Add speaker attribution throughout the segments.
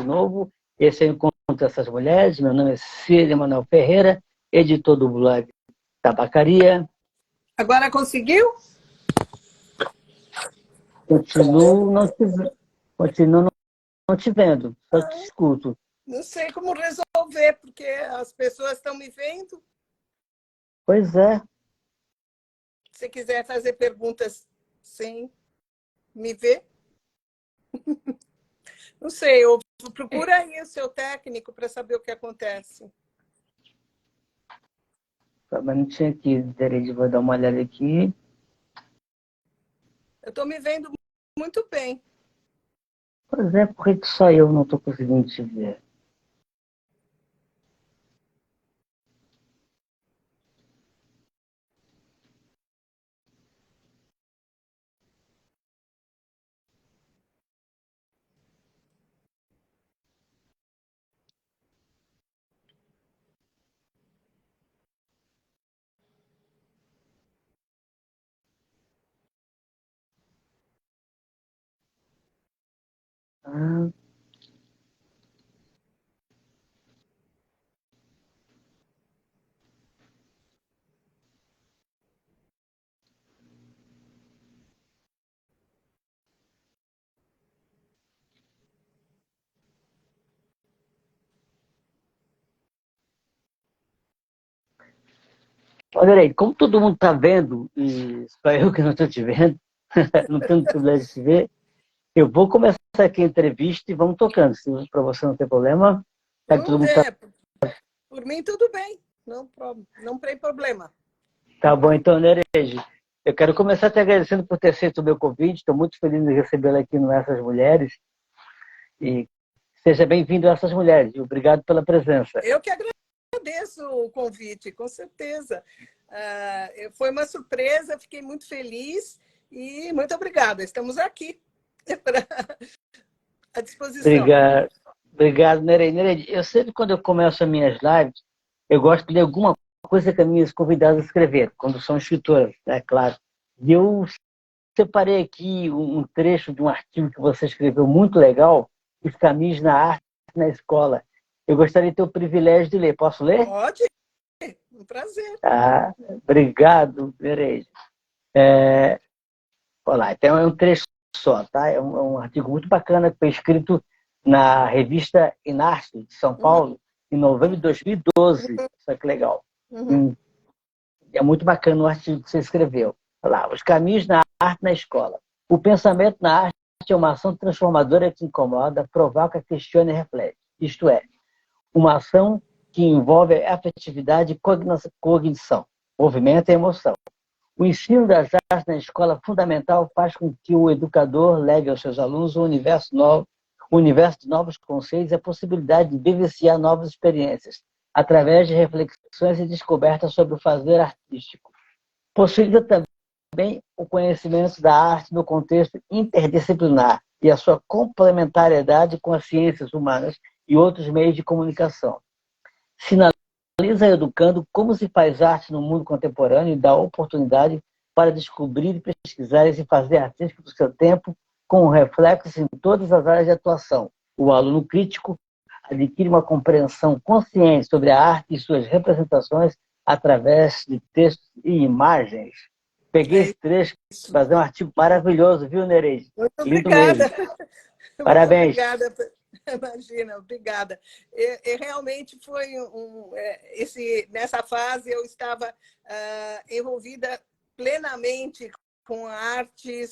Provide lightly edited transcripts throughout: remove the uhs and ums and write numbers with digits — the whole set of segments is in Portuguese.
Speaker 1: de novo. Esse é o Encontro dessas Mulheres. Meu nome é Cília Manuel Ferreira, editor do blog Tabacaria.
Speaker 2: Agora conseguiu?
Speaker 1: Continuo não te vendo, só te escuto.
Speaker 2: Não sei como resolver, porque as pessoas estão me vendo.
Speaker 1: Pois é.
Speaker 2: Se quiser fazer perguntas sem me ver. Não sei, procura aí o seu técnico para saber o que acontece.
Speaker 1: Mas não tinha aqui, vou dar uma olhada aqui.
Speaker 2: Eu estou me vendo muito bem.
Speaker 1: Pois é, por que só eu não estou conseguindo te ver? Ah, olha aí, como todo mundo está vendo, e só eu que não estou te vendo, não tendo privilégio de te ver, eu vou começar aqui a entrevista e vamos tocando. Se para você não tem problema, já que todo mundo está...
Speaker 2: Por mim, tudo bem. Não tem problema.
Speaker 1: Tá bom, então, Nereide, eu quero começar te agradecendo por ter aceito o meu convite. Estou muito feliz de recebê-la aqui no Essas Mulheres. E seja bem-vindo a Essas Mulheres. E obrigado pela presença.
Speaker 2: Eu que agradeço o convite, com certeza. Foi uma surpresa, fiquei muito feliz e muito obrigada. Estamos aqui à disposição.
Speaker 1: Obrigado, Nereide. Nereide, eu sempre, quando eu começo as minhas lives, eu gosto de ler alguma coisa que as minhas convidadas escreveram, quando são escritoras, é claro. E eu separei aqui um trecho de um artigo que você escreveu muito legal, Os Caminhos na Arte na Escola. Eu gostaria de ter o privilégio de ler. Posso ler?
Speaker 2: Pode, um prazer.
Speaker 1: Obrigado, Nereide. Olá, então é um trecho só, tá? É um artigo muito bacana que foi escrito na revista Inarte de São Paulo, em novembro de 2012. Isso é que legal. É muito bacana o artigo que você escreveu. Olha lá, Os Caminhos na Arte na Escola. O pensamento na arte é uma ação transformadora que incomoda, provoca, questiona e reflete. Isto é, uma ação que envolve afetividade e cognição, movimento e emoção. O ensino das artes na escola fundamental faz com que o educador leve aos seus alunos um universo novo, um universo de novos conceitos e a possibilidade de vivenciar novas experiências, através de reflexões e descobertas sobre o fazer artístico. Possibilita também o conhecimento da arte no contexto interdisciplinar e a sua complementariedade com as ciências humanas e outros meios de comunicação. Sinaliza educando como se faz arte no mundo contemporâneo e dá oportunidade para descobrir, pesquisar e se fazer artístico do seu tempo, com reflexos em todas as áreas de atuação. O aluno crítico adquire uma compreensão consciente sobre a arte e suas representações através de textos e imagens. Peguei esse trecho para fazer um artigo maravilhoso, viu, Nereide?
Speaker 2: Muito
Speaker 1: Lindo
Speaker 2: obrigada.
Speaker 1: mesmo. Parabéns.
Speaker 2: Muito obrigada. Imagina, obrigada. Realmente foi nessa fase eu estava envolvida plenamente com arte,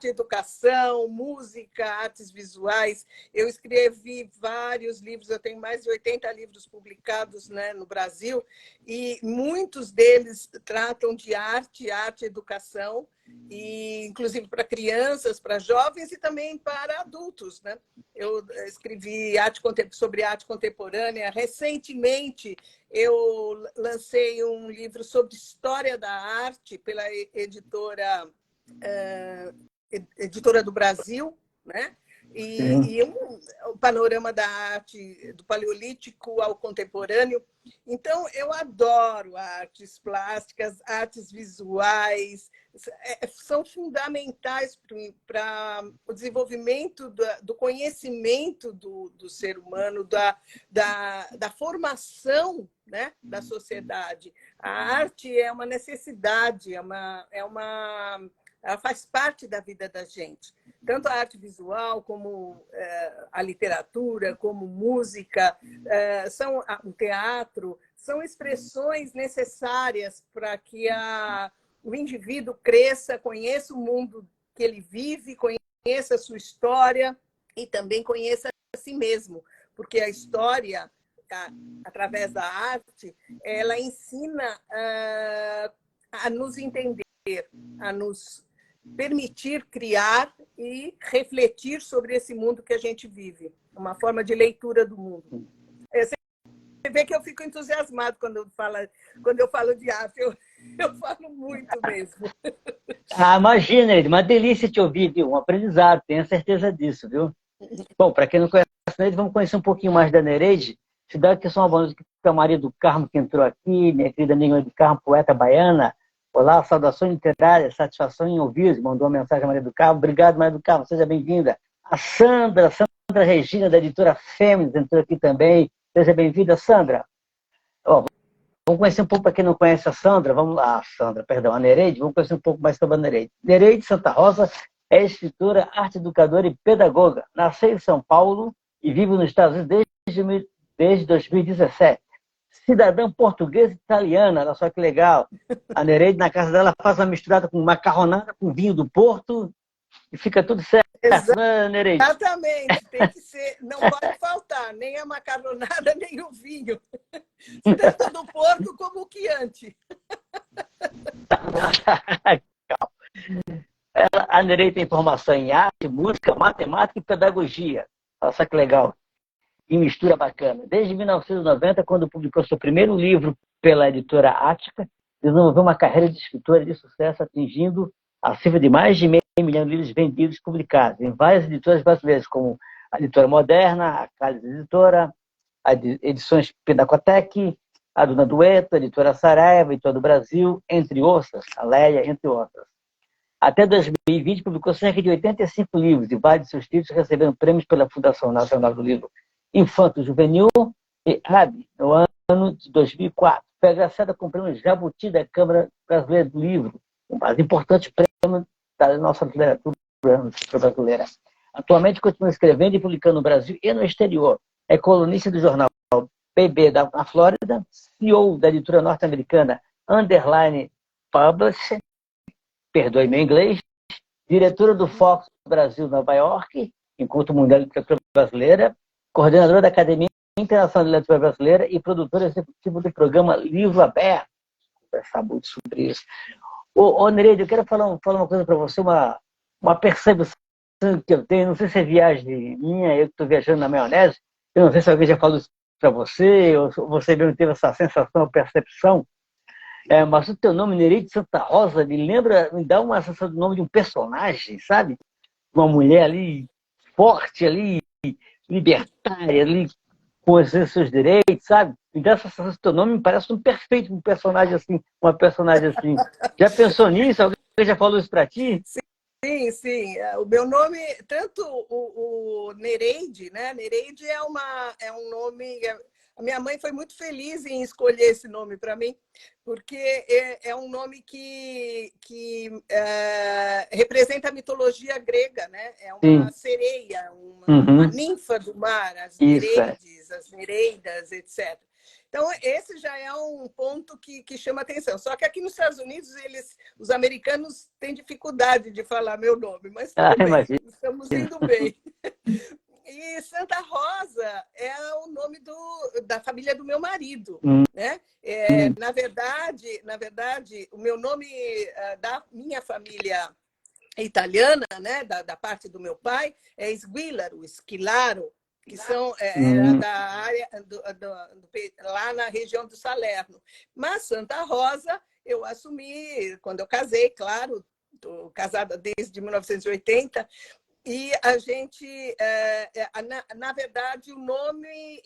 Speaker 2: educação, música, artes visuais. Eu escrevi vários livros, eu tenho mais de 80 livros publicados, né, no Brasil, e muitos deles tratam de arte e educação, e inclusive para crianças, para jovens e também para adultos, né? Eu escrevi sobre arte contemporânea. Recentemente, eu lancei um livro sobre história da arte pela editora do Brasil, né? e o panorama da arte do Paleolítico ao contemporâneo. Então, eu adoro artes plásticas, artes visuais, são fundamentais para o desenvolvimento do conhecimento do ser humano, da formação, né, da sociedade. A arte é uma necessidade, ela faz parte da vida da gente. Tanto a arte visual, como a literatura, como música, o teatro, são expressões necessárias para que o indivíduo cresça, conheça o mundo que ele vive, conheça a sua história e também conheça a si mesmo. Porque a história, através da arte, ela ensina a nos entender, a nos permitir criar e refletir sobre esse mundo que a gente vive. Uma forma de leitura do mundo. Você vê que eu fico entusiasmado quando eu falo de arte. Eu falo muito mesmo.
Speaker 1: Imagina, uma delícia te ouvir, viu? Um aprendizado, tenho certeza disso, viu? Bom, para quem não conhece a Nereide, vamos conhecer um pouquinho mais da Nereide. Cidade que sou uma boa noite para Maria do Carmo, que entrou aqui, minha querida amiga Maria do Carmo, poeta baiana. Olá, saudações literárias, satisfação em ouvir. Mandou uma mensagem a Maria do Carmo. Obrigado, Maria do Carmo, seja bem-vinda. A Sandra Regina, da editora Fêminis, entrou aqui também. Seja bem-vinda, Sandra. Vamos conhecer um pouco, para quem não conhece a Sandra, a Nereide, vamos conhecer um pouco mais sobre a Nereide. Nereide Santa Rosa é escritora, arte educadora e pedagoga. Nasceu em São Paulo e vive nos Estados Unidos desde 2017. Cidadã portuguesa e italiana, olha só que legal. A Nereide, na casa dela, faz uma misturada com macarronada, com vinho do Porto, e fica tudo certo, né, Nereide?
Speaker 2: Exatamente, tem que ser, não pode faltar, nem a macarronada, nem o vinho. Tanto do Porto como o Chianti.
Speaker 1: A Nereide tem formação em arte, música, matemática e pedagogia. Olha só que legal. E mistura bacana. Desde 1990, quando publicou seu primeiro livro pela editora Ática, desenvolveu uma carreira de escritora de sucesso, atingindo a cifra de mais de meio milhão de livros vendidos e publicados em várias editoras brasileiras, como a Editora Moderna, a Cálice Editora, a Edições Pinacotec, a Dona Dueto, a Editora Saraiva, a Editora do Brasil, entre outras, a Leia, entre outras. Até 2020, publicou cerca de 85 livros e vários de seus títulos receberam prêmios pela Fundação Nacional do Livro Infanto Juvenil e AB, no ano de 2004. Foi agraciada com o prêmio Jabuti da Câmara Brasileira do Livro, o mais importante prêmio da nossa literatura brasileira. Atualmente continua escrevendo e publicando no Brasil e no exterior. É colunista do jornal PB na Flórida, CEO da editora norte-americana Underline Publishing, perdoe meu inglês, diretora do Fox Brasil Nova York, Encontro Mundial de Literatura Brasileira, coordenadora da Academia Internacional de Literatura Brasileira e produtora executiva do programa Livro Aberto. Vou conversar muito sobre isso. Nereide, eu quero falar uma coisa para você, uma percepção que eu tenho, não sei se é viagem minha, eu que estou viajando na maionese, eu não sei se alguém já falou isso para você, ou você mesmo teve essa sensação, percepção, mas o teu nome, Nereide Santa Rosa, me dá uma sensação do nome de um personagem, sabe? Uma mulher ali, forte ali, libertária ali, com os seus direitos, sabe? Me dá essa sensação do teu nome, me parece um perfeito personagem assim, uma personagem assim. Já pensou nisso? Alguém já falou isso para ti?
Speaker 2: Sim, sim. O meu nome, tanto o Nereide, né? Nereide é um nome... A minha mãe foi muito feliz em escolher esse nome para mim, porque é um nome que representa a mitologia grega, né? É uma sereia, uma ninfa do mar, as Nereides, as Nereidas, etc. Então, esse já é um ponto que chama atenção. Só que aqui nos Estados Unidos, os americanos têm dificuldade de falar meu nome, mas tudo bem, estamos indo bem. E Santa Rosa é o nome da família do meu marido, né? Na verdade, o meu nome da minha família italiana, né? Da parte do meu pai, é Esguilaro, Esquilaro, que são da área lá na região do Salerno. Mas Santa Rosa eu assumi quando eu casei, claro, estou casada desde 1980. E a gente, na verdade, o nome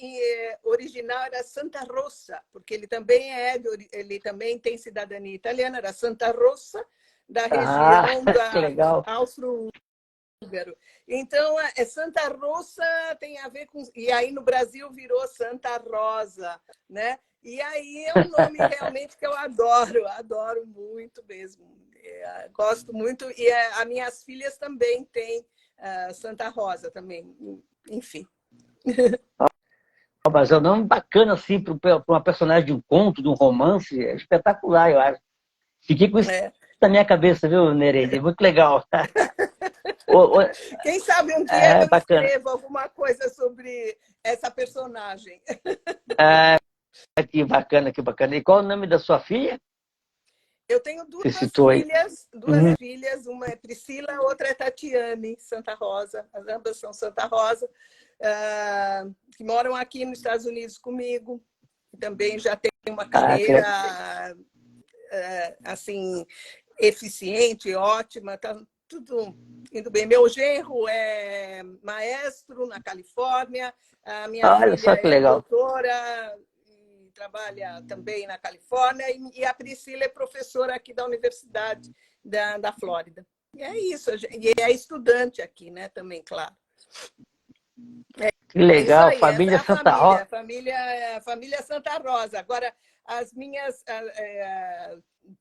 Speaker 2: original era Santa Rosa, porque ele também tem cidadania italiana, era Santa Rosa, da região
Speaker 1: que
Speaker 2: da
Speaker 1: legal.
Speaker 2: Áustria-Húngaro. Então, Santa Rosa tem a ver com... E aí, no Brasil, virou Santa Rosa, né? E aí é um nome realmente que eu adoro muito mesmo. Gosto muito. E as minhas filhas também têm Santa Rosa também. Enfim.
Speaker 1: Mas é um nome bacana, assim, para uma personagem de um conto, de um romance, é espetacular, eu acho. Fiquei com isso na minha cabeça, viu, Nereide? Muito legal.
Speaker 2: Quem sabe um dia
Speaker 1: É
Speaker 2: eu
Speaker 1: bacana.
Speaker 2: escrevo alguma coisa sobre essa personagem.
Speaker 1: Que bacana, que bacana. E qual o nome da sua filha?
Speaker 2: Eu tenho
Speaker 1: Você citou aí.
Speaker 2: duas filhas, uma é Priscila, a outra é Tatiane Santa Rosa, as ambas são Santa Rosa, que moram aqui nos Estados Unidos comigo, também já tem uma carreira assim, eficiente, ótima, tá tudo indo bem. Meu genro é maestro na Califórnia, a minha
Speaker 1: Olha
Speaker 2: filha
Speaker 1: só que
Speaker 2: é
Speaker 1: legal.
Speaker 2: doutora, trabalha também na Califórnia, e a Priscila é professora aqui da Universidade da Flórida. E é isso, e é estudante aqui, né, também, claro.
Speaker 1: Que
Speaker 2: É isso
Speaker 1: legal,
Speaker 2: aí, essa é
Speaker 1: família
Speaker 2: a
Speaker 1: Santa Rosa.
Speaker 2: família Santa Rosa. Agora, as minhas...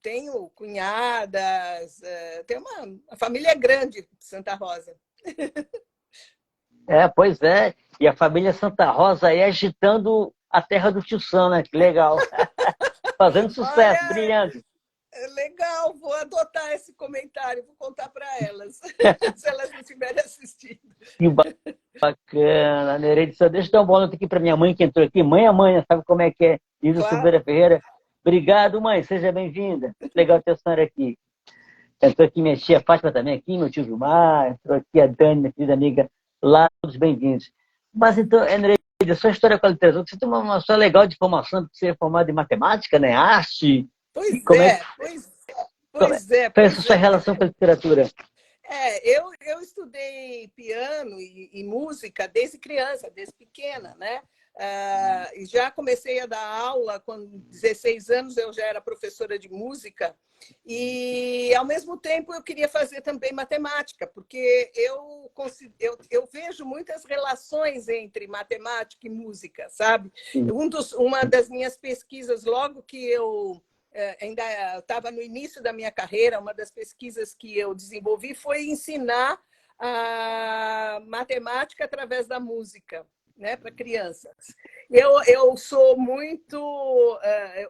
Speaker 2: tenho cunhadas, tem a família é grande, Santa Rosa.
Speaker 1: Pois é. E a família Santa Rosa aí agitando a terra do Tio Sam, né? Que legal. Fazendo sucesso,
Speaker 2: Olha,
Speaker 1: brilhante.
Speaker 2: legal, vou adotar esse comentário, vou contar para elas, se elas não estiverem assistindo.
Speaker 1: Que bacana, Nereide. Só deixa eu dar um boa noite aqui para minha mãe que entrou aqui. Mãe, a mãe, sabe como é que é? Isa
Speaker 2: Claro.
Speaker 1: Silveira Ferreira. Obrigado, mãe. Seja bem-vinda. Muito legal ter a senhora aqui. Entrou aqui minha tia Fátima também aqui, meu tio Gilmar. Entrou aqui a Dani, minha querida amiga. Lá, todos bem-vindos. Mas então, Nereide, a sua história com a literatura, você tem uma história legal de formação, você é formado em matemática, né? Arte. E
Speaker 2: Pois
Speaker 1: como é que
Speaker 2: é,
Speaker 1: foi essa
Speaker 2: pois
Speaker 1: sua
Speaker 2: é.
Speaker 1: relação com a literatura?
Speaker 2: Eu estudei piano e música desde criança, desde pequena, né? E já comecei a dar aula com 16 anos, eu já era professora de música e, ao mesmo tempo, eu queria fazer também matemática, porque eu vejo muitas relações entre matemática e música, sabe? Uma das minhas pesquisas, logo que eu ainda estava no início da minha carreira, uma das pesquisas que eu desenvolvi foi ensinar a matemática através da música, né, para crianças. Eu sou muito,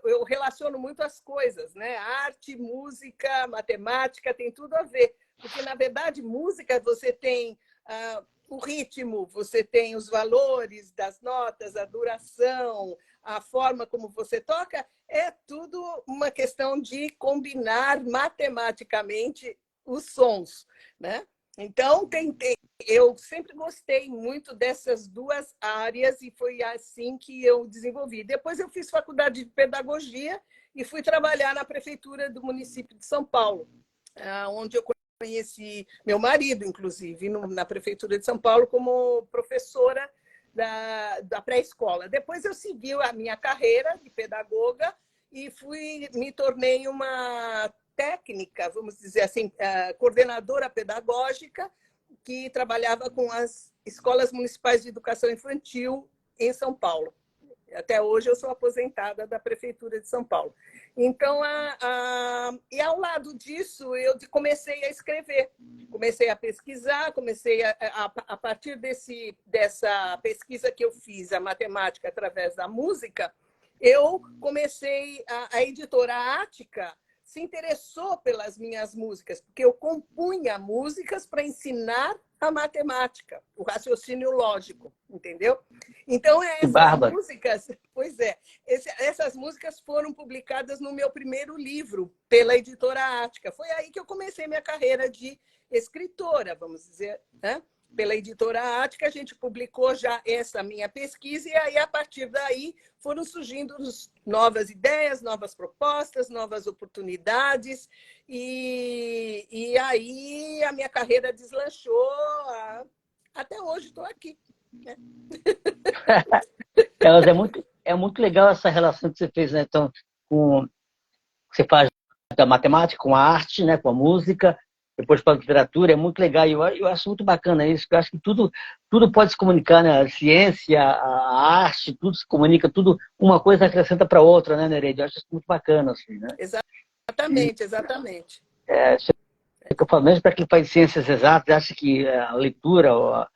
Speaker 2: eu relaciono muito as coisas, né? Arte, música, matemática, tem tudo a ver, porque, na verdade, música você tem o ritmo, você tem os valores das notas, a duração, a forma como você toca, é tudo uma questão de combinar matematicamente os sons, né? Então, eu sempre gostei muito dessas duas áreas e foi assim que eu desenvolvi. Depois eu fiz faculdade de pedagogia e fui trabalhar na prefeitura do município de São Paulo, onde eu conheci meu marido, inclusive, na prefeitura de São Paulo, como professora da pré-escola. Depois eu segui a minha carreira de pedagoga e me tornei uma técnica, vamos dizer assim, coordenadora pedagógica, que trabalhava com as escolas municipais de educação infantil em São Paulo. Até hoje eu sou aposentada da Prefeitura de São Paulo. Então, e ao lado disso, eu comecei a escrever, comecei a pesquisar, a partir dessa pesquisa que eu fiz, a matemática através da música, eu comecei, a editora Ática se interessou pelas minhas músicas, porque eu compunha músicas para ensinar a matemática, o raciocínio lógico, entendeu? Então,
Speaker 1: Que
Speaker 2: essas
Speaker 1: bárbaro.
Speaker 2: músicas, essas músicas foram publicadas no meu primeiro livro, pela editora Ática. Foi aí que eu comecei minha carreira de escritora, vamos dizer, né? pela editora Ática, a gente publicou já essa minha pesquisa, e aí, a partir daí, foram surgindo novas ideias, novas propostas, novas oportunidades, e aí a minha carreira deslanchou, até hoje estou aqui. Né?
Speaker 1: Elas é muito legal essa relação que você fez, né? Então, você faz da matemática com a arte, né? Com a música, depois para a literatura, é muito legal. Eu acho muito bacana isso, eu acho que tudo pode se comunicar, né? A ciência, a arte, tudo se comunica, tudo, uma coisa acrescenta para outra, né, Nereide? Eu acho isso muito bacana, assim, né?
Speaker 2: Exatamente, exatamente.
Speaker 1: Isso que eu falo, mesmo para quem faz ciências exatas, acha que a leitura ou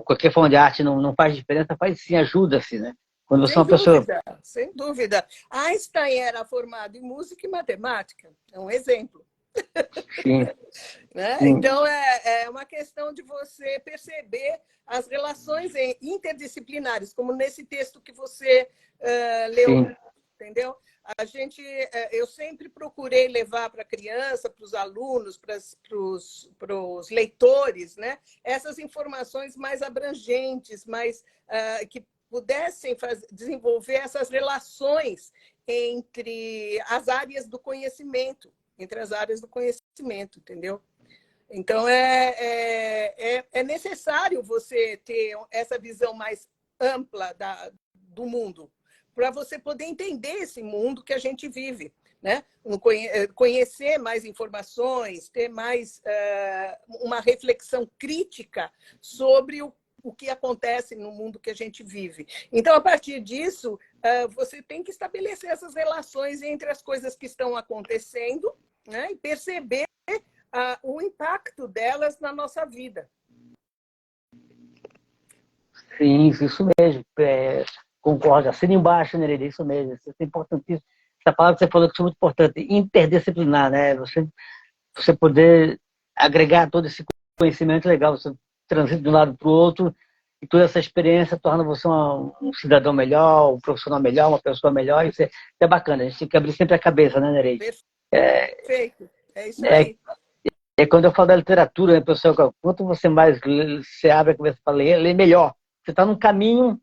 Speaker 1: qualquer forma de arte não faz diferença, faz sim, ajuda-se, né? Quando você é
Speaker 2: Sem
Speaker 1: uma pessoa...
Speaker 2: dúvida, sem dúvida. Einstein era formado em música e matemática, é um exemplo.
Speaker 1: Sim,
Speaker 2: Né?
Speaker 1: sim.
Speaker 2: Então, é uma questão de você perceber as relações interdisciplinares, como nesse texto que você leu,
Speaker 1: Sim.
Speaker 2: entendeu? Eu sempre procurei levar para a criança, para os alunos, para os leitores, né? Essas informações mais abrangentes, que pudessem desenvolver essas relações entre as áreas do conhecimento, entendeu? Então, é necessário você ter essa visão mais ampla do mundo, para você poder entender esse mundo que a gente vive, né? Conhecer mais informações, ter mais uma reflexão crítica sobre o que acontece no mundo que a gente vive. Então, a partir disso, você tem que estabelecer essas relações entre as coisas que estão acontecendo, né? E perceber o impacto delas na nossa vida.
Speaker 1: Sim, isso mesmo. Concordo. Assina embaixo, Nereida, isso mesmo. Isso é importantíssimo. Essa palavra que você falou que é muito importante, interdisciplinar, né? Você poder agregar todo esse conhecimento legal, você transita de um lado para o outro, e toda essa experiência torna você um cidadão melhor, um profissional melhor, uma pessoa melhor. Isso é bacana. A gente tem que abrir sempre a cabeça, né, Nereida?
Speaker 2: Perfeito. É isso aí.
Speaker 1: Quando eu falo da literatura, né, pessoal, quanto você mais você abre a cabeça para ler, lê melhor. Você está num caminho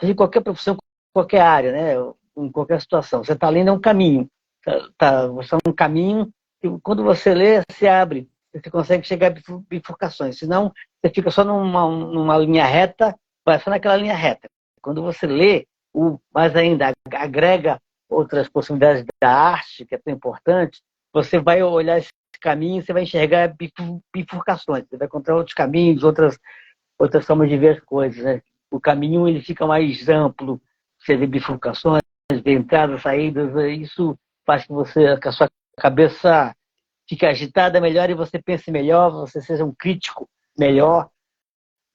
Speaker 1: de qualquer profissão, qualquer área, né? Em qualquer situação. Você está lendo é um caminho. Você está num caminho e quando você lê, se abre. Você consegue chegar a bifurcações. Senão, você fica só numa linha reta, vai só naquela linha reta. Quando você lê, mais ainda, agrega outras possibilidades da arte, que é tão importante, você vai olhar esse caminho, você vai enxergar bifurcações. Você vai encontrar outros caminhos, outras formas de ver as coisas, né? O caminho ele fica mais amplo, você vê bifurcações, vê entradas, saídas, isso faz que a sua cabeça fique agitada melhor e você pense melhor, você seja um crítico melhor,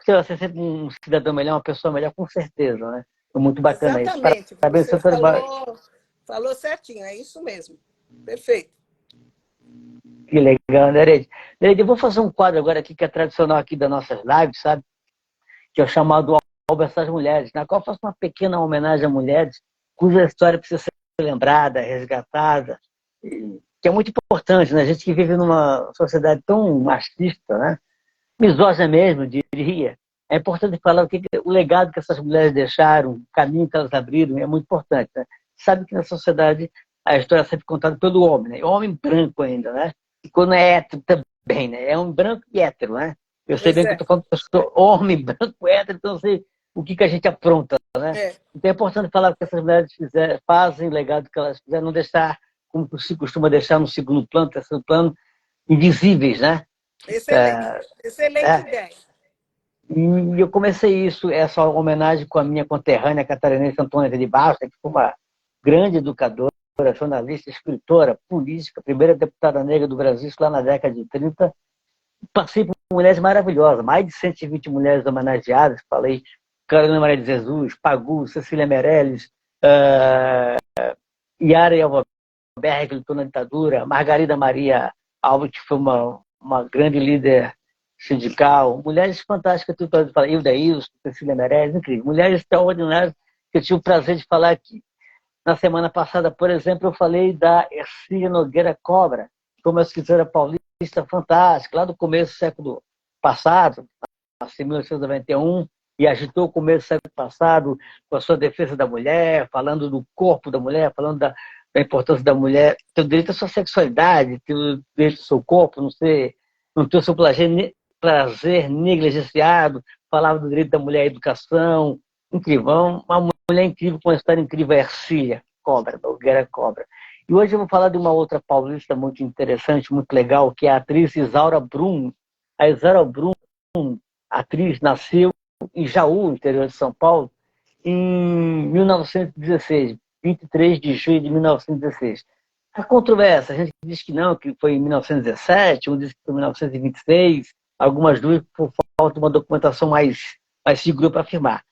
Speaker 1: você seja um cidadão melhor, uma pessoa melhor, com certeza, né? É muito bacana isso.
Speaker 2: Exatamente,
Speaker 1: Parabéns
Speaker 2: você
Speaker 1: pelo seu trabalho.
Speaker 2: falou certinho, é isso mesmo. Perfeito.
Speaker 1: Que legal, Nereide. Nereide, eu vou fazer um quadro agora aqui que é tradicional aqui das nossas lives, sabe? Que é o chamado Albert das Mulheres, na qual eu faço uma pequena homenagem a mulheres cuja história precisa ser lembrada, resgatada, que é muito importante, né? A gente que vive numa sociedade tão machista, né? Misógina mesmo, diria. É importante falar o legado que essas mulheres deixaram, o caminho que elas abriram, é muito importante, né? Sabe que na sociedade a história é sempre contada pelo homem, né? O homem branco ainda, né? E quando é hétero também, né? É um branco e hétero, né? Eu sei bem que eu estou falando que eu sou homem, branco, hétero, então eu sei o que a gente apronta, né? Então é importante falar que essas mulheres fazem o legado que elas fizeram, não deixar, como se costuma deixar no segundo plano, terceiro plano, invisíveis, né?
Speaker 2: Excelente ideia.
Speaker 1: E eu comecei essa homenagem com a minha conterrânea catarinense Antônia de Bastos, que foi uma grande educadora, jornalista, escritora, política, primeira deputada negra do Brasil, isso lá na década de 30. Passei por mulheres maravilhosas, mais de 120 mulheres homenageadas, falei Carolina Maria de Jesus, Pagu, Cecília Meirelles, Yara Elvaberg, que lutou na ditadura, Margarida Maria Alves, que foi uma grande líder sindical, mulheres fantásticas, tudo para falar, Hilda Ilson, Cecília Meirelles, incrível, mulheres extraordinárias que eu tive o prazer de falar aqui. Na semana passada, por exemplo, eu falei da Ercília Nogueira Cobra, que é uma escritora paulista fantástica, lá do começo do século passado, em 1991 e agitou o começo do século passado com a sua defesa da mulher, falando do corpo da mulher, falando da importância da mulher ter o direito à sua sexualidade, ter o direito ao seu corpo, não ter o seu prazer negligenciado, falava do direito da mulher à educação. Incrível, uma mulher incrível, com uma história incrível, Ercília Cobra, Nogueira Cobra. E hoje eu vou falar de uma outra paulista muito interessante, muito legal, que é a atriz Isaura Brum. A Isaura Brum, atriz, nasceu em Jaú, interior de São Paulo, em 1916, 23 de junho de 1916. A controvérsia, a gente diz que não, que foi em 1917, um diz que foi em 1926, algumas dúvidas por falta de uma documentação mais segura para afirmar.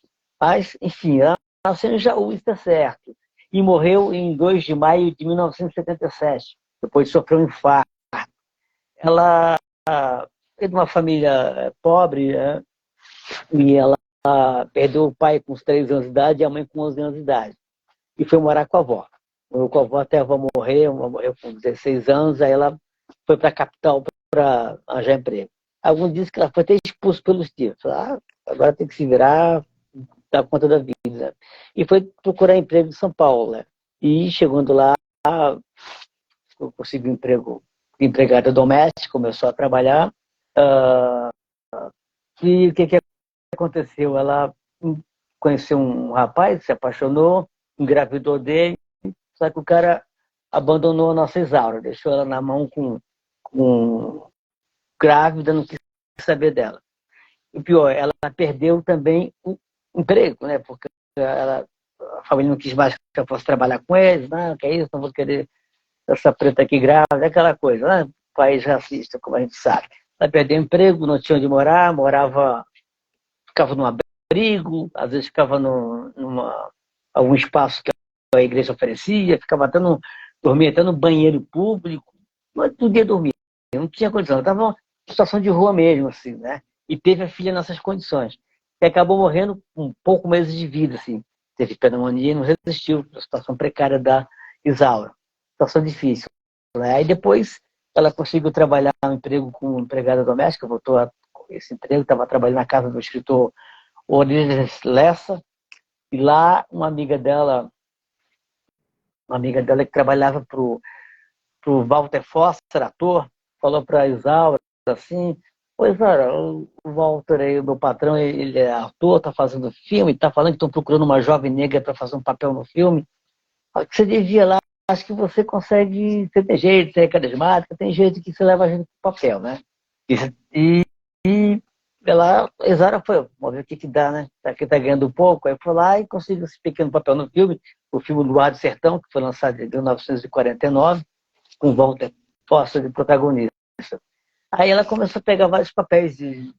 Speaker 1: Mas, enfim, ela nasceu em Jaú, isso é certo. E morreu em 2 de maio de 1977, depois de sofrer um infarto. Ela é de uma família pobre, né? E ela perdeu o pai com uns 3 anos de idade e a mãe com 11 anos de idade. E foi morar com a avó. Morou com a avó até a avó morreu com 16 anos, aí ela foi para a capital para arranjar emprego. Alguns dizem que ela foi até expulsa pelos tios. Agora tem que se virar, dar conta da vida. E foi procurar emprego em São Paulo, né? E chegando lá, conseguiu emprego de empregada doméstica, começou a trabalhar. E o que aconteceu? Ela conheceu um rapaz, se apaixonou, engravidou dele, só que o cara abandonou a nossa Isaura, deixou ela na mão com grávida, não quis saber dela. E pior, ela perdeu também o emprego, né? Porque a família não quis mais que eu fosse trabalhar com eles, não, que é isso, não vou querer essa preta aqui grávida, aquela coisa, né? País racista, como a gente sabe. Ela perdeu o emprego, não tinha onde morar, ficava num abrigo, às vezes ficava algum espaço que a igreja oferecia, dormia até no banheiro público, mas não podia dormir, não tinha condição, estava uma situação de rua mesmo, assim, né? E teve a filha nessas condições. E acabou morrendo com poucos meses de vida, assim. Teve pneumonia e não resistiu à situação precária da Isaura. Situação difícil, né? Aí depois ela conseguiu trabalhar um emprego como empregada doméstica, voltou a esse emprego, estava trabalhando na casa do escritor Origens Lessa, e lá uma amiga dela que trabalhava para o Walter Foster, ator, falou para a Isaura assim: pois, cara, o Walter aí, o meu patrão, ele é ator, está fazendo filme, está falando que estão procurando uma jovem negra para fazer um papel no filme. Você devia lá, acho que você consegue, você tem jeito, você é carismática, tem jeito que você leva a gente pro papel, né? E ela, a Isaura foi, vamos ver o que dá, né? Aqui tá ganhando um pouco, aí foi lá e conseguiu esse pequeno papel no filme, o filme Luar do Sertão, que foi lançado em 1949, com Walter Foster de protagonista. Aí ela começou a pegar vários papéis de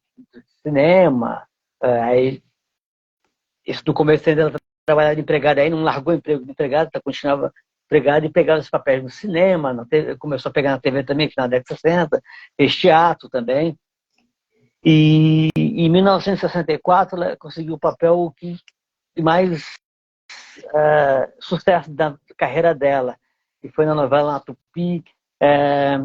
Speaker 1: cinema, aí isso no começo ainda ela trabalhava de empregada, aí não largou o emprego de empregada, continuava empregada e pegava os papéis no cinema, na TV, começou a pegar na TV também, final da década de 60, fez teatro também. E em 1964 ela conseguiu o papel que mais sucesso da carreira dela, que foi na novela na Tupi,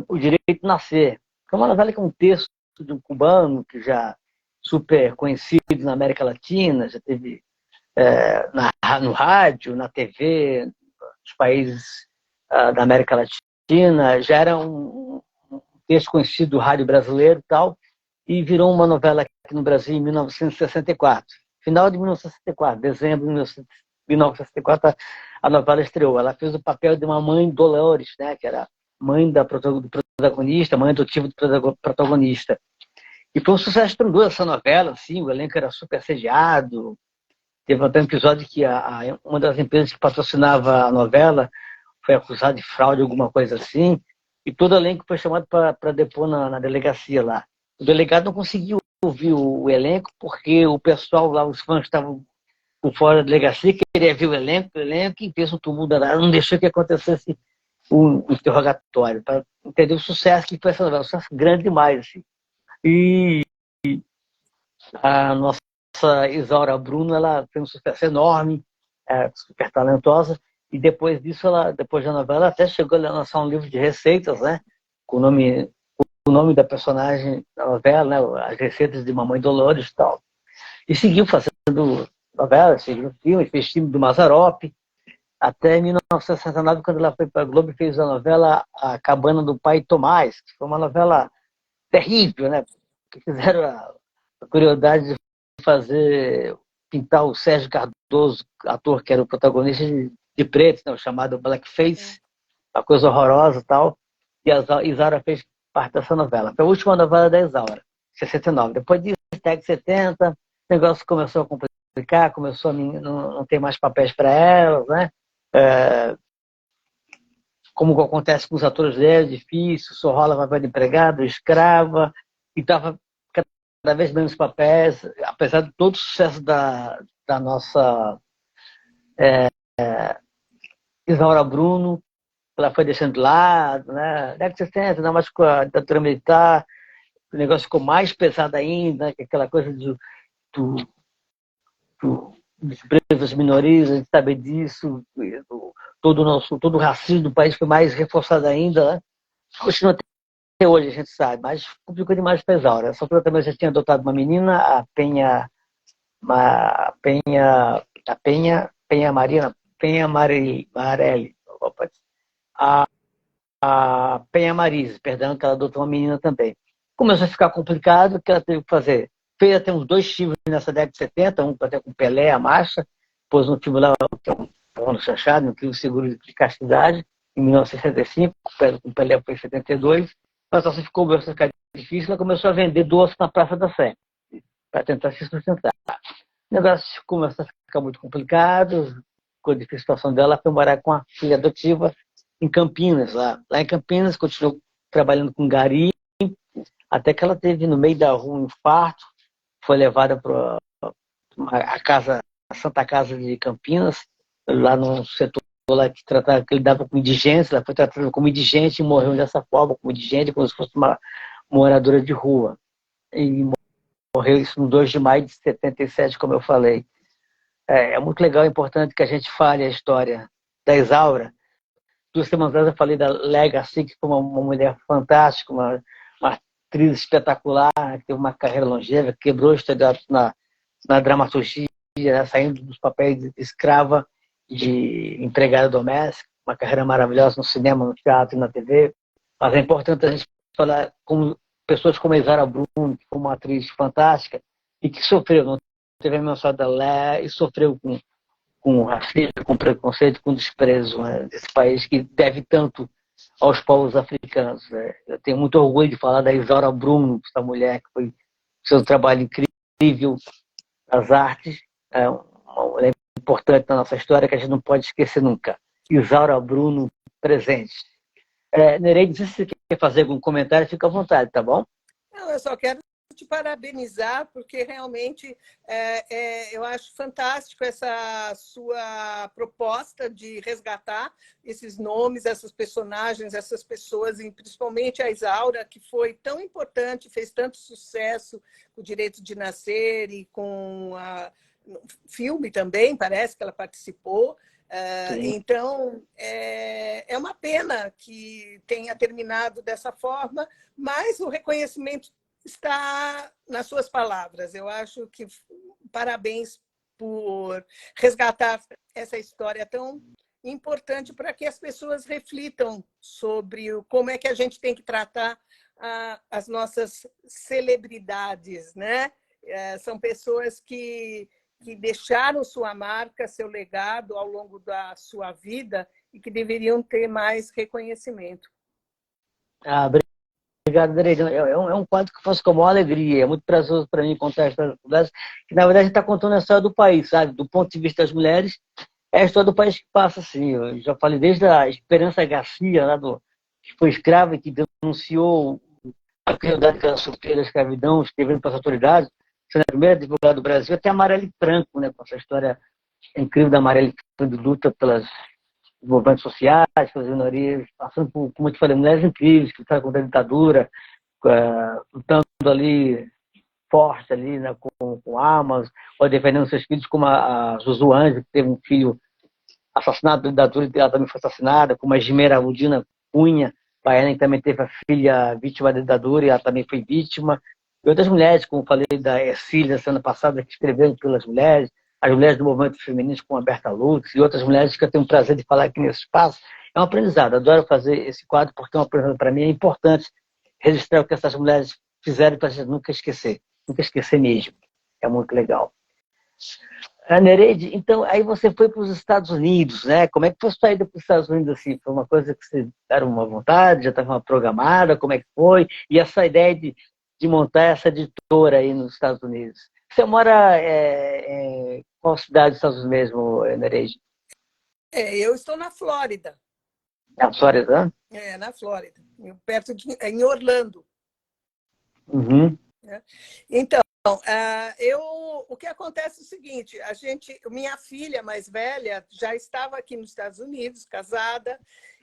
Speaker 1: O Direito de Nascer. É uma novela que é um texto de um cubano que já super conhecido na América Latina, já teve no rádio, na TV, nos países da América Latina, já era um texto conhecido do rádio brasileiro e tal, e virou uma novela aqui no Brasil em 1964. Final de 1964, dezembro de 1964, a novela estreou. Ela fez o papel de uma mãe Dolores, né, que era mãe do protagonista, mãe adotiva do protagonista. E foi um sucesso estrondoso essa novela, assim, o elenco era super assediado. Teve até um episódio que uma das empresas que patrocinava a novela foi acusada de fraude, alguma coisa assim, e todo o elenco foi chamado para depor na delegacia lá. O delegado não conseguiu ouvir o elenco, porque o pessoal lá, os fãs estavam por fora da delegacia, queria ver o elenco e fez um tumulto, não deixou que acontecesse o interrogatório, para entender o sucesso que foi essa novela, um sucesso grande demais, assim. E a nossa Isaura Bruno, ela fez um sucesso enorme, super talentosa, e depois disso, depois da novela, até chegou a lançar um livro de receitas, né, com o nome nome da personagem da novela, né? As receitas de Mamãe Dolores e tal. E seguiu fazendo novelas, seguiu filmes, fez filme do Mazzaropi, até 1969, quando ela foi para a Globo e fez a novela A Cabana do Pai Tomás, que foi uma novela terrível, né? Que fizeram a curiosidade de fazer, pintar o Sérgio Cardoso, ator que era o protagonista de preto, né? O chamado blackface, uma coisa horrorosa e tal. E a Isaura fez parte dessa novela. Foi a última novela da Isaura, 69. Depois disso, até 70, o negócio começou a complicar, começou a não ter mais papéis para ela, né? Como acontece com os atores dela, é difícil, só rola papel de empregado, escrava, e estava cada vez menos papéis, apesar de todo o sucesso da nossa Isaura Bruno, ela foi deixando de lado, né? Década de 60, ainda mais com a ditadura militar, o negócio ficou mais pesado ainda, que aquela coisa do dos presos, das minorias, a gente sabe disso, todo o racismo do país foi mais reforçado ainda, né? Continua até hoje, a gente sabe, mas complicou demais para a Isaura. Essa altura também já tinha adotado uma menina, Penha Marelli, a Penha Marise, perdão, que ela adotou uma menina também. Começou a ficar complicado, o que ela teve que fazer? Fez até uns 2 filmes nessa década de 70, um até com Pelé, a Marcha, pôs um filme lá, que é um ano chanchado, um filme Seguro de Castidade, em 1965, com Pelé foi em 72, mas só ficou ficar difícil, ela começou a vender doce na Praça da Sé, para tentar se sustentar. O negócio começou a ficar muito complicado, ficou difícil a situação dela, foi morar com a filha adotiva em Campinas. Lá em Campinas, continuou trabalhando com gari, até que ela teve no meio da rua um infarto, foi levada para a Santa Casa de Campinas, lá no setor lá que lidava com indigentes, ela foi tratada como indigente e morreu dessa forma, como indigente, como se fosse uma moradora de rua. E morreu isso no 2 de maio de 77, como eu falei. É muito legal, é importante que a gente fale a história da Isaura. 2 semanas atrás eu falei da Legacy, que foi uma mulher fantástica, uma atriz espetacular, que teve uma carreira longeva, quebrou o estereótipo na dramaturgia, né, saindo dos papéis de escrava, de empregada doméstica, uma carreira maravilhosa no cinema, no teatro e na TV. Mas é importante a gente falar com pessoas como a Isaura Bruno, que foi uma atriz fantástica e que sofreu, não teve a menção da Lé e sofreu com racismo, com preconceito, com desprezo, né, desse país que deve tanto aos povos africanos. Né? Eu tenho muito orgulho de falar da Isaura Bruno, essa mulher que foi seu trabalho incrível nas artes, uma mulher importante na nossa história que a gente não pode esquecer nunca. Isaura Bruno presente. Nereide, se você quer fazer algum comentário, fica à vontade, tá bom?
Speaker 2: Não, eu só quero te parabenizar, porque realmente eu acho fantástico essa sua proposta de resgatar esses nomes, essas personagens, essas pessoas, e principalmente a Isaura, que foi tão importante, fez tanto sucesso com o Direito de Nascer e com o filme também, parece que ela participou. Então, é uma pena que tenha terminado dessa forma, mas o reconhecimento está nas suas palavras. Eu acho que parabéns por resgatar essa história tão importante para que as pessoas reflitam sobre como é que a gente tem que tratar as nossas celebridades, né? São pessoas que deixaram sua marca, seu legado ao longo da sua vida e que deveriam ter mais reconhecimento.
Speaker 1: Obrigado, Nereide. É um quadro que eu faço com a maior alegria. É muito prazeroso para mim contar a história da mulheres, que na verdade a gente está contando a história do país, sabe? Do ponto de vista das mulheres, é a história do país que passa assim. Eu já falei desde a Esperança Garcia, lá que foi escrava e que denunciou a crueldade que era sofrida, a escravidão, escrevendo para as autoridades, sendo a primeira advogada do Brasil, até a Marielle Franco, né? Com essa história incrível da Marielle Franco de luta pelas movimentos sociais, pelas minorias, passando por, como eu te falei, mulheres incríveis que lutaram contra a ditadura, lutando ali forte ali, né, com armas, ou defendendo seus filhos, como a Josuane, que teve um filho assassinado da ditadura e ela também foi assassinada, como a Gimeira Udina Cunha, baiana, que também teve a filha vítima da ditadura, e ela também foi vítima. E outras mulheres, como falei da Ercília, semana passada, que escreveram pelas mulheres, as mulheres do movimento feminino como a Berta Lutz, e outras mulheres que eu tenho o prazer de falar aqui nesse espaço. É um aprendizado, adoro fazer esse quadro, porque é um aprendizado para mim, é importante registrar o que essas mulheres fizeram para a gente nunca esquecer mesmo. É muito legal. Nereide, então, aí você foi para os Estados Unidos, né? Como é que foi a sua ida para os Estados Unidos, assim? Foi uma coisa que você era uma vontade, já estava programada, como é que foi? E essa ideia de montar essa editora aí nos Estados Unidos? Você mora em qual cidade dos Estados Unidos mesmo, Nereide?
Speaker 2: Eu estou na Flórida.
Speaker 1: Na Flórida?
Speaker 2: Na Flórida, em Orlando.
Speaker 1: Uhum.
Speaker 2: Então, o que acontece é o seguinte, minha filha mais velha já estava aqui nos Estados Unidos, casada,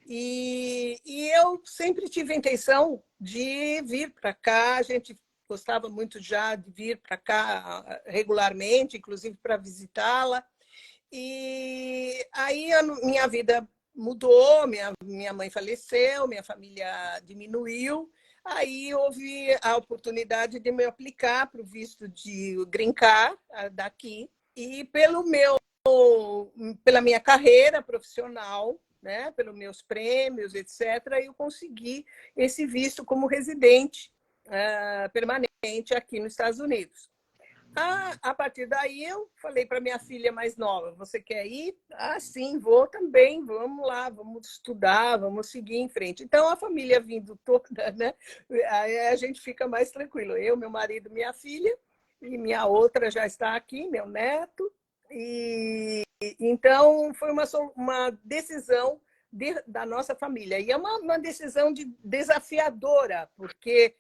Speaker 2: e eu sempre tive a intenção de vir para cá. A gente gostava muito já de vir para cá regularmente, inclusive para visitá-la. E aí minha vida mudou, minha mãe faleceu, minha família diminuiu. Aí houve a oportunidade de me aplicar para o visto de green card daqui. E pela minha carreira profissional, né, pelos meus prêmios, etc., eu consegui esse visto como residente permanente aqui nos Estados Unidos. A partir daí, eu falei para minha filha mais nova: você quer ir? Ah, sim, vou também, vamos lá, vamos estudar, vamos seguir em frente. Então, a família vindo toda, né? Aí a gente fica mais tranquilo. Eu, meu marido, minha filha, e minha outra já está aqui, meu neto. E então, foi uma decisão da nossa família. E é uma decisão desafiadora, porque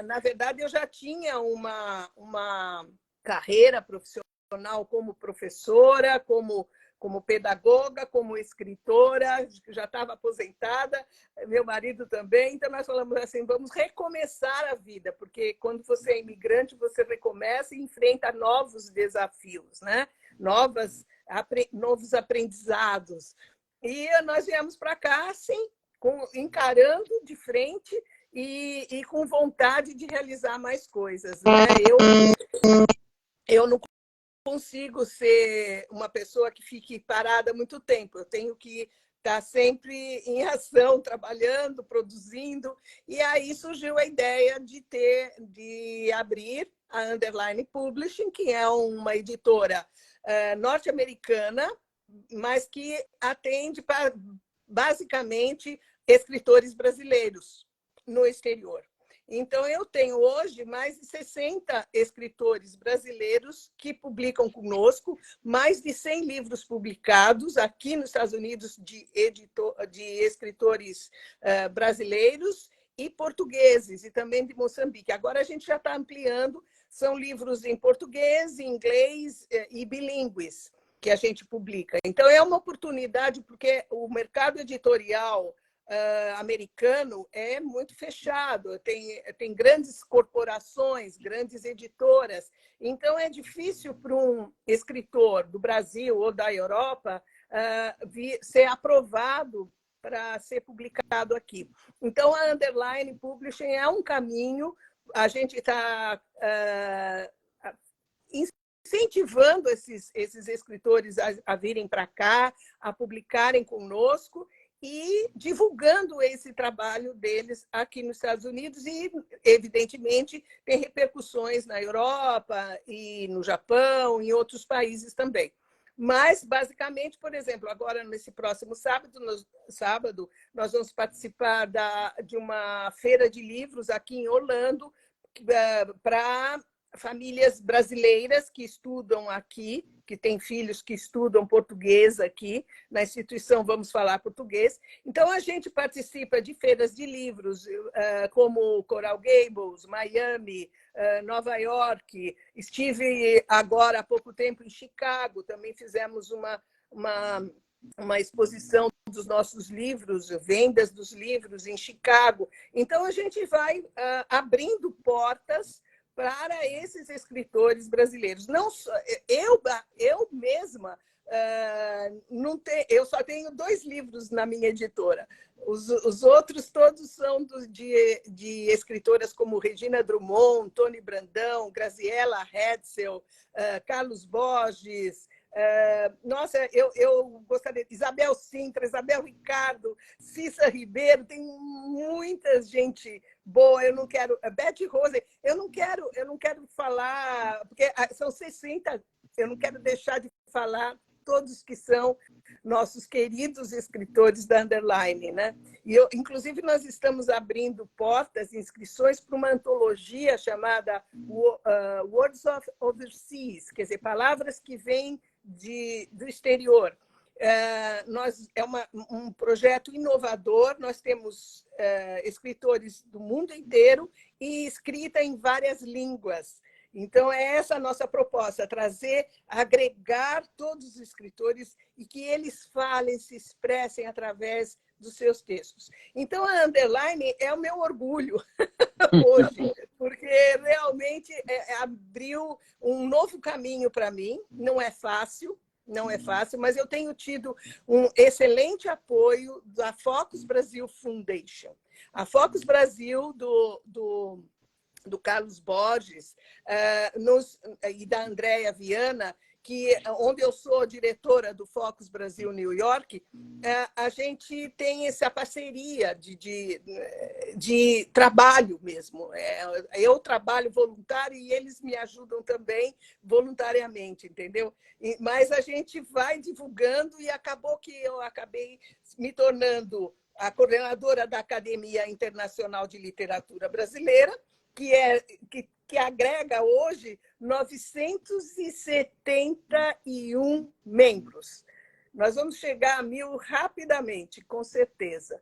Speaker 2: na verdade, eu já tinha uma carreira profissional como professora, como pedagoga, como escritora, já estava aposentada, meu marido também. Então, nós falamos assim: vamos recomeçar a vida, porque quando você é imigrante, você recomeça e enfrenta novos desafios, né? Novos aprendizados. E nós viemos para cá, assim, encarando de frente e com vontade de realizar mais coisas, né? Eu não consigo ser uma pessoa que fique parada muito tempo. Eu tenho que estar sempre em ação, trabalhando, produzindo. E aí surgiu a ideia de abrir a Underline Publishing, que é uma editora norte-americana, mas que atende basicamente escritores brasileiros no exterior. Então, eu tenho hoje mais de 60 escritores brasileiros que publicam conosco, mais de 100 livros publicados aqui nos Estados Unidos de escritores brasileiros e portugueses, e também de Moçambique. Agora a gente já está ampliando, são livros em português, em inglês e bilíngues que a gente publica. Então, é uma oportunidade, porque o mercado editorial americano é muito fechado, tem grandes corporações, grandes editoras. Então, é difícil para um escritor do Brasil ou da Europa ser aprovado para ser publicado aqui. Então, a Underline Publishing é um caminho. A gente está incentivando esses escritores a virem para cá, a publicarem conosco, e divulgando esse trabalho deles aqui nos Estados Unidos. E, evidentemente, tem repercussões na Europa e no Japão e em outros países também. Mas, basicamente, por exemplo, agora, nesse próximo sábado, nós vamos participar de uma feira de livros aqui em Orlando para famílias brasileiras que estudam aqui, que têm filhos que estudam português aqui, na instituição Vamos Falar Português. Então, a gente participa de feiras de livros, como Coral Gables, Miami, Nova York. Estive agora há pouco tempo em Chicago, também fizemos uma exposição dos nossos livros, vendas dos livros em Chicago. Então, a gente vai abrindo portas para esses escritores brasileiros. Não só, eu mesma não tem, eu só tenho 2 livros na minha editora. Os outros todos são de escritoras como Regina Drummond, Toni Brandão, Graziella Hetzel, Carlos Borges. Nossa, eu gostaria de Isabel Sintra, Isabel Ricardo, Cissa Ribeiro, tem muita gente boa. Eu não quero, Betty Rose, eu não quero falar, porque são 60, eu não quero deixar de falar todos que são nossos queridos escritores da Underline, né? E inclusive, nós estamos abrindo portas, inscrições para uma antologia chamada Words of Overseas, quer dizer, palavras que vêm do exterior. É um projeto inovador, nós temos escritores do mundo inteiro e escrita em várias línguas. Então, é essa a nossa proposta, trazer, agregar todos os escritores e que eles falem, se expressem através dos seus textos. Então, a Underline é o meu orgulho hoje, porque realmente abriu um novo caminho para mim. Não é fácil, mas eu tenho tido um excelente apoio da Focus Brasil Foundation. A Focus Brasil, do Carlos Borges e da Andréa Viana, onde eu sou diretora do Focus Brasil New York, a gente tem essa parceria de trabalho mesmo. Eu trabalho voluntário e eles me ajudam também voluntariamente, entendeu? Mas a gente vai divulgando e acabou que eu acabei me tornando a coordenadora da Academia Internacional de Literatura Brasileira, que agrega hoje 971 membros. Nós vamos chegar a 1.000 rapidamente, com certeza.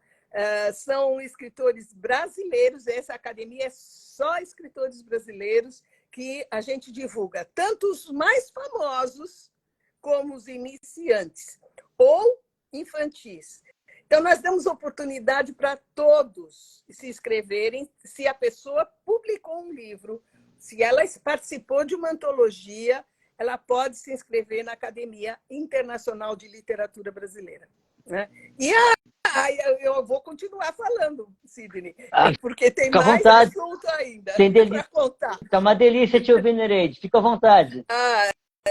Speaker 2: São escritores brasileiros, essa academia é só escritores brasileiros que a gente divulga, tanto os mais famosos como os iniciantes, ou infantis. Então, nós damos oportunidade para todos se inscreverem. Se a pessoa publicou um livro, se ela participou de uma antologia, ela pode se inscrever na Academia Internacional de Literatura Brasileira, né? E eu vou continuar falando, Sidney, porque tem mais assunto ainda para contar.
Speaker 1: Fica uma delícia te ouvir, Nereide. Fica à vontade.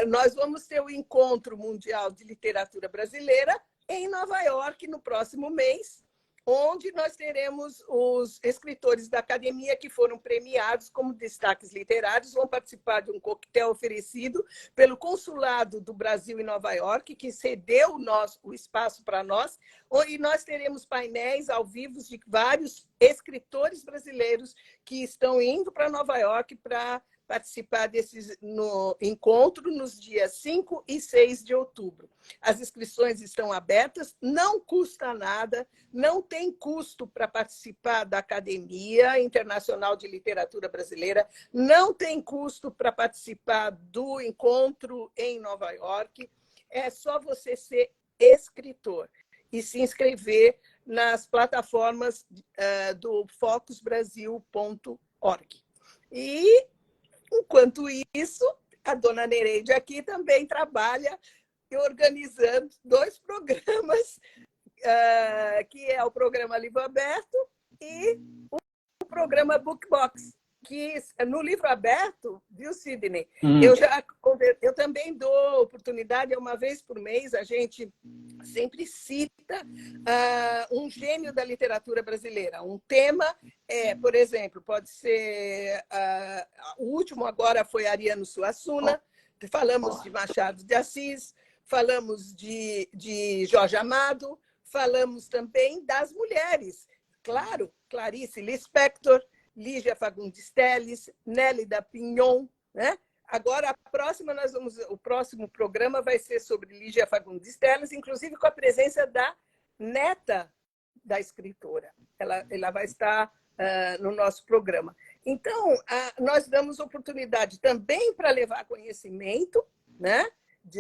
Speaker 2: Nós vamos ter o Encontro Mundial de Literatura Brasileira em Nova York, no próximo mês, onde nós teremos os escritores da academia que foram premiados como destaques literários, vão participar de um coquetel oferecido pelo Consulado do Brasil em Nova York, que cedeu o espaço para nós, e nós teremos painéis ao vivo de vários escritores brasileiros que estão indo para Nova York para participar no encontro nos dias 5 e 6 de outubro. As inscrições estão abertas, não custa nada, não tem custo para participar da Academia Internacional de Literatura Brasileira, não tem custo para participar do encontro em Nova York, é só você ser escritor e se inscrever nas plataformas do focusbrasil.org. E enquanto isso, a dona Nereide aqui também trabalha organizando 2 programas, que é o programa Livro Aberto e o programa Bookbox, que no Livro Aberto, viu, Sidney? Eu também dou oportunidade, uma vez por mês, a gente sempre cita um gênio da literatura brasileira. Um tema por exemplo, pode ser... o último agora foi Ariano Suassuna, falamos de Machado de Assis, falamos de Jorge Amado, falamos também das mulheres. Claro, Clarice Lispector, Lígia Fagundes Telles, Nélida Pinhon, né? Agora, o próximo programa vai ser sobre Lígia Fagundes Telles, inclusive com a presença da neta da escritora. Ela vai estar no nosso programa. Então, nós damos oportunidade também para levar conhecimento, né,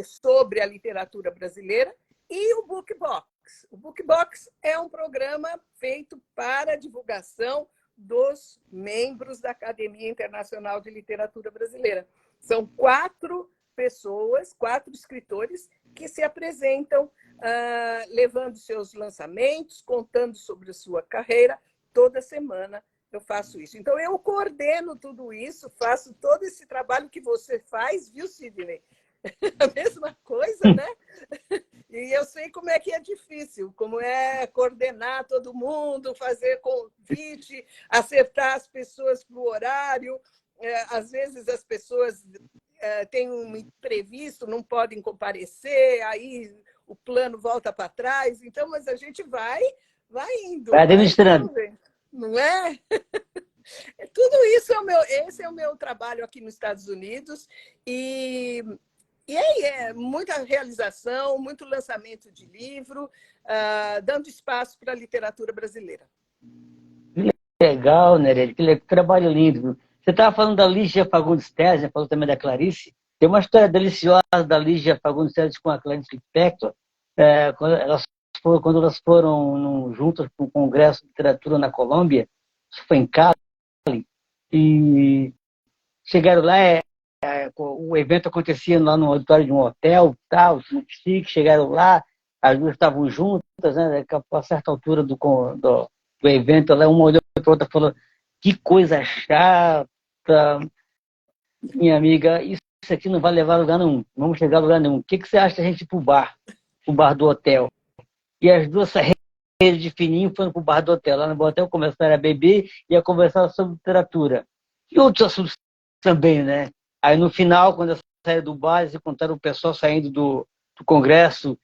Speaker 2: sobre a literatura brasileira, e o Bookbox. O Bookbox é um programa feito para divulgação dos membros da Academia Internacional de Literatura Brasileira. São 4 pessoas, 4 escritores que se apresentam levando seus lançamentos, contando sobre a sua carreira. Toda semana eu faço isso. Então, eu coordeno tudo isso, faço todo esse trabalho que você faz, viu, Sidney? A mesma coisa, né? E eu sei como é que é difícil, como é coordenar todo mundo, fazer convite, acertar as pessoas para o horário. Às vezes as pessoas têm um imprevisto, não podem comparecer, aí o plano volta para trás. Então, mas a gente vai indo,
Speaker 1: Vai administrando.
Speaker 2: não é? Tudo isso esse é o meu trabalho aqui nos Estados Unidos. E aí muita realização, muito lançamento de livro, dando espaço para a literatura brasileira.
Speaker 1: Legal, Nereide, que trabalho lindo. Você estava falando da Lígia Fagundes Telles, falou também da Clarice. Tem uma história deliciosa da Lígia Fagundes Telles com a Clarice Lispector, quando elas foram juntas para o Congresso de Literatura na Colômbia, isso foi em Cali, e chegaram lá, o evento acontecia lá no auditório de um hotel, tal, muito chique, chegaram lá, as duas estavam juntas, né, a certa altura do evento, ela uma olhou para a outra e falou: que coisa chata, minha amiga, isso aqui não vai levar a lugar nenhum, não vamos chegar a lugar nenhum. O que você acha da gente ir para o bar do hotel? E as duas saíram de fininho e foram para o bar do hotel. Lá no hotel começaram a beber e a conversar sobre literatura. E outros assuntos também, né? Aí no final, quando eu saí do bar, eles encontraram o pessoal saindo do congresso,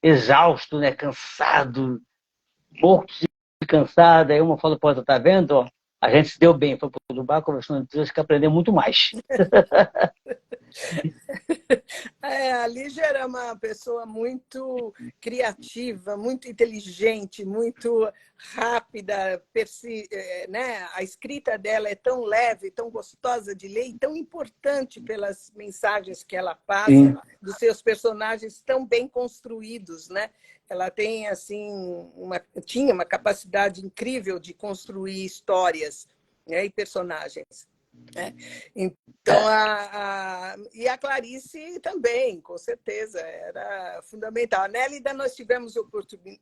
Speaker 1: exausto, né? Cansado, morto de cansado. Aí uma falou para outra: tá vendo? Ó, a gente se deu bem, foi para o bar conversando entre eles, que aprendeu muito mais.
Speaker 2: A Lígia era uma pessoa muito criativa, muito inteligente, muito rápida, né? A escrita dela é tão leve, tão gostosa de ler e tão importante pelas mensagens que ela passa,
Speaker 1: Sim.
Speaker 2: dos seus personagens tão bem construídos, né? Ela tem assim tinha uma capacidade incrível de construir histórias, né, e personagens. Então, e a Clarice também, com certeza, era fundamental. A Nélida, nós tivemos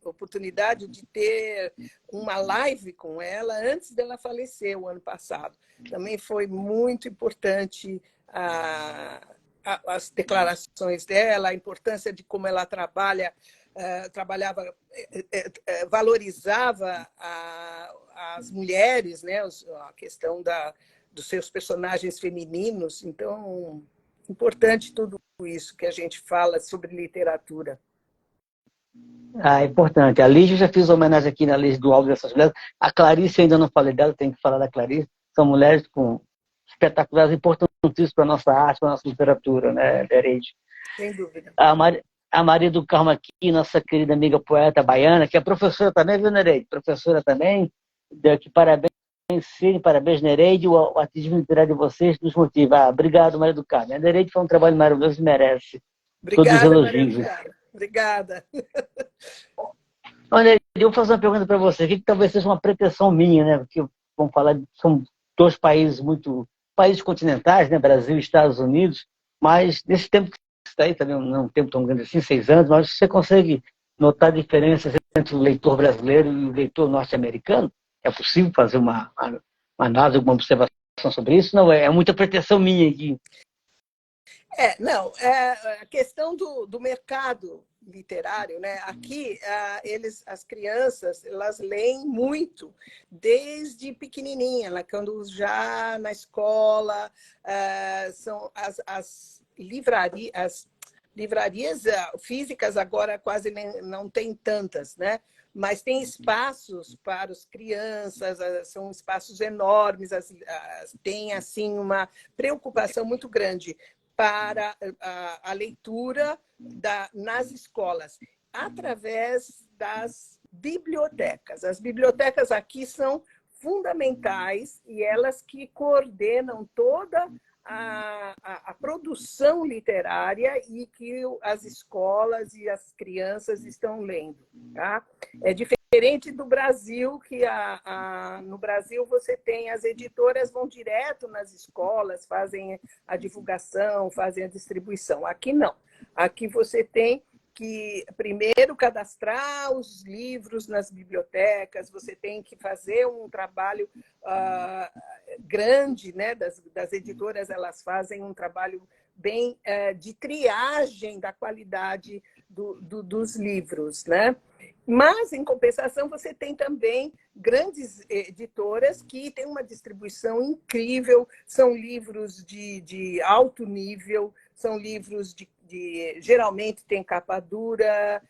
Speaker 2: oportunidade de ter uma live com ela antes dela falecer, o ano passado. Também foi muito importante as declarações dela, a importância de como ela trabalhava, valorizava as mulheres, né? A questão dos seus personagens femininos. Então, importante tudo isso que a gente fala sobre literatura.
Speaker 1: Importante. A Lígia, já fiz homenagem aqui na Lígia do Aldo dessas mulheres. A Clarice, ainda não falei dela, tenho que falar da Clarice. São mulheres com espetaculares, importantíssimas para a nossa arte, para a nossa literatura, né, Nereide?
Speaker 2: Sem dúvida.
Speaker 1: A Maria do Carmo aqui, nossa querida amiga poeta baiana, que é professora também, viu, Nereide? Professora também. Que parabéns, sim, parabéns, Nereide. O ativismo literário de vocês nos motiva. Obrigado, Maria do Carmo. A Nereide foi um trabalho maravilhoso e merece todos os
Speaker 2: Obrigada, Maria
Speaker 1: elogios.
Speaker 2: do Carmo. Obrigada.
Speaker 1: Olha, eu vou fazer uma pergunta para você, que talvez seja uma pretensão minha, né? Porque vamos falar, são dois países continentais, né? Brasil e Estados Unidos, mas nesse tempo que você está aí, também não é um tempo tão grande assim, 6 anos, mas você consegue notar diferenças entre o leitor brasileiro e o leitor norte-americano? É possível fazer uma análise, alguma observação sobre isso? Não, é muita pretensão minha aqui.
Speaker 2: Não, a questão do mercado literário, né? Aqui as crianças, elas leem muito desde pequenininha, quando já na escola, são as livrarias físicas agora quase não tem tantas, né? Mas tem espaços para as crianças, são espaços enormes, tem assim uma preocupação muito grande para a leitura nas escolas, através das bibliotecas. As bibliotecas aqui são fundamentais e elas que coordenam toda a produção literária e que as escolas e as crianças estão lendo. Tá? É diferente do Brasil, que no Brasil você tem as editoras vão direto nas escolas, fazem a divulgação, fazem a distribuição. Aqui não. Aqui você tem que, primeiro, cadastrar os livros nas bibliotecas, você tem que fazer um trabalho grande, né? Das editoras, elas fazem um trabalho bem de triagem da qualidade dos livros, né? Mas, em compensação, você tem também grandes editoras que têm uma distribuição incrível, são livros de alto nível, são livros geralmente tem capa dura,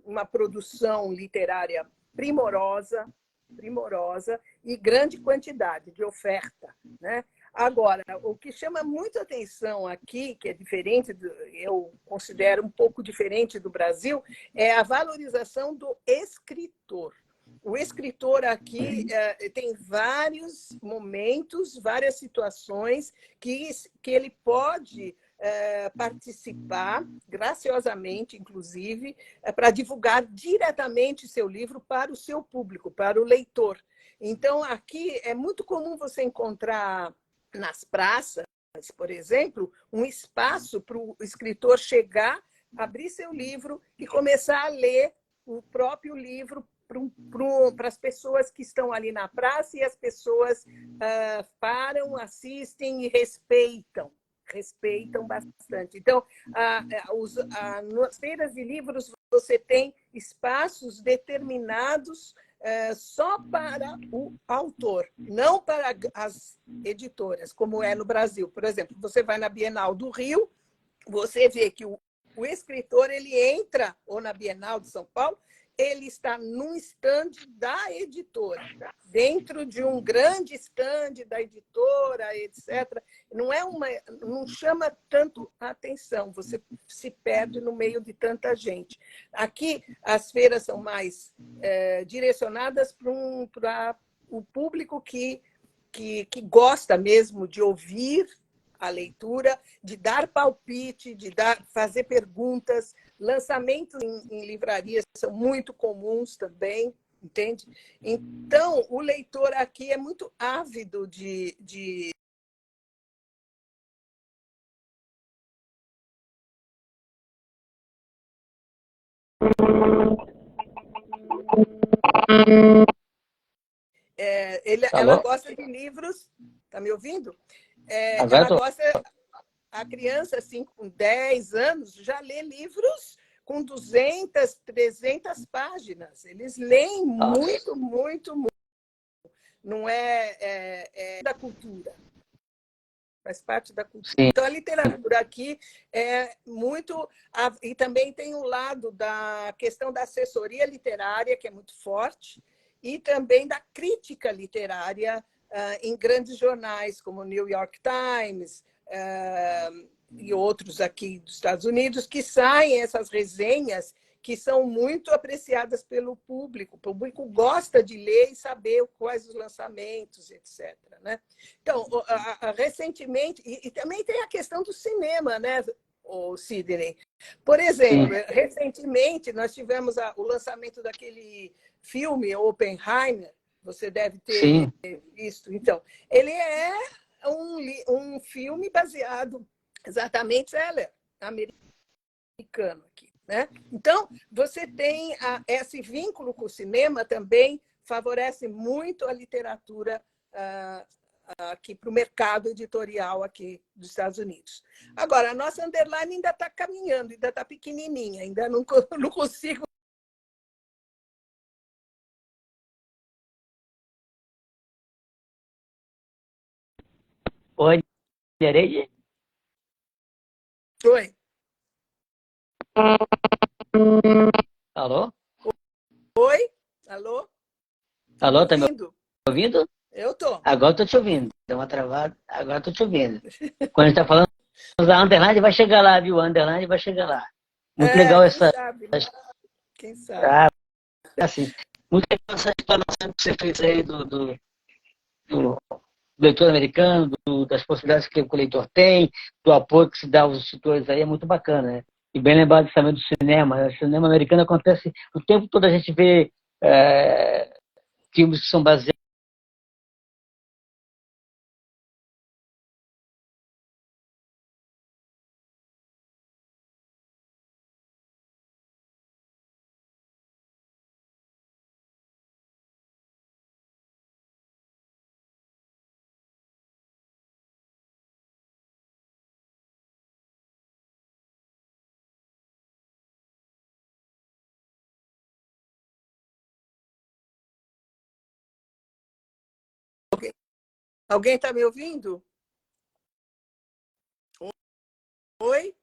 Speaker 2: uma produção literária primorosa, primorosa e grande quantidade de oferta, né? Agora, o que chama muito atenção aqui, que é diferente, eu considero um pouco diferente do Brasil, é a valorização do escritor. O escritor aqui tem vários momentos, várias situações que ele pode participar, graciosamente, inclusive, para divulgar diretamente seu livro para o seu público, para o leitor. Então, aqui é muito comum você encontrar nas praças, por exemplo, um espaço para o escritor chegar, abrir seu livro e começar a ler o próprio livro para as pessoas que estão ali na praça, e as pessoas param, assistem e respeitam bastante. Então, nas feiras de livros, você tem espaços determinados só para o autor, não para as editoras, como é no Brasil. Por exemplo, você vai na Bienal do Rio, você vê que o escritor ele entra, ou na Bienal de São Paulo, ele está num stand da editora, dentro de um grande stand da editora, etc. Não chama tanto a atenção, você se perde no meio de tanta gente. Aqui, as feiras são mais direcionadas para o público que gosta mesmo de ouvir a leitura, de dar palpite, fazer perguntas. Lançamentos em livrarias são muito comuns também, entende? Então, o leitor aqui é muito ávido de ela
Speaker 1: Alô?
Speaker 2: gosta de livros, está me ouvindo?
Speaker 1: Agora
Speaker 2: Ela
Speaker 1: tô.
Speaker 2: gosta, a criança assim, com 10 anos já lê livros com 200, 300 páginas. Eles leem
Speaker 1: Nossa.
Speaker 2: muito, muito, muito. Não é da cultura, faz parte da cultura.
Speaker 1: Sim.
Speaker 2: Então, a literatura aqui é muito... E também tem o lado da questão da assessoria literária, que é muito forte, e também da crítica literária em grandes jornais, como o New York Times e outros aqui dos Estados Unidos, que saem essas resenhas que são muito apreciadas pelo público. O público gosta de ler e saber quais os lançamentos, etc. Né? Então, recentemente... E também tem a questão do cinema, né, o Sidney? Por exemplo,
Speaker 1: Sim.
Speaker 2: recentemente nós tivemos o lançamento daquele filme Oppenheimer, você deve ter
Speaker 1: Sim.
Speaker 2: visto. Então, ele é um filme baseado exatamente americano aqui. Né? Então, você tem esse vínculo com o cinema também favorece muito a literatura aqui para o mercado editorial aqui dos Estados Unidos. Agora, a nossa underline ainda está caminhando, ainda está pequenininha, ainda não consigo.
Speaker 1: Oi, Nereide?
Speaker 2: Oi.
Speaker 1: Alô?
Speaker 2: Oi? Alô? Está me
Speaker 1: Alô, tá me
Speaker 2: ouvindo?
Speaker 1: ouvindo?
Speaker 2: Eu estou.
Speaker 1: Agora eu tô te ouvindo. Deu uma travada, agora eu tô te ouvindo. Quando a gente tá falando da Underline, vai chegar lá, viu? A Underline vai chegar lá. Muito legal
Speaker 2: Quem
Speaker 1: essa.
Speaker 2: sabe, né? Quem sabe.
Speaker 1: Ah, assim, muito legal essa explanação que você fez aí do leitor americano, das possibilidades que o leitor tem, do apoio que se dá aos escritores aí, é muito bacana, né? E bem lembrado também do cinema. Né? O cinema americano acontece o tempo todo, a gente vê filmes que são baseados
Speaker 2: Alguém está me ouvindo? Oi?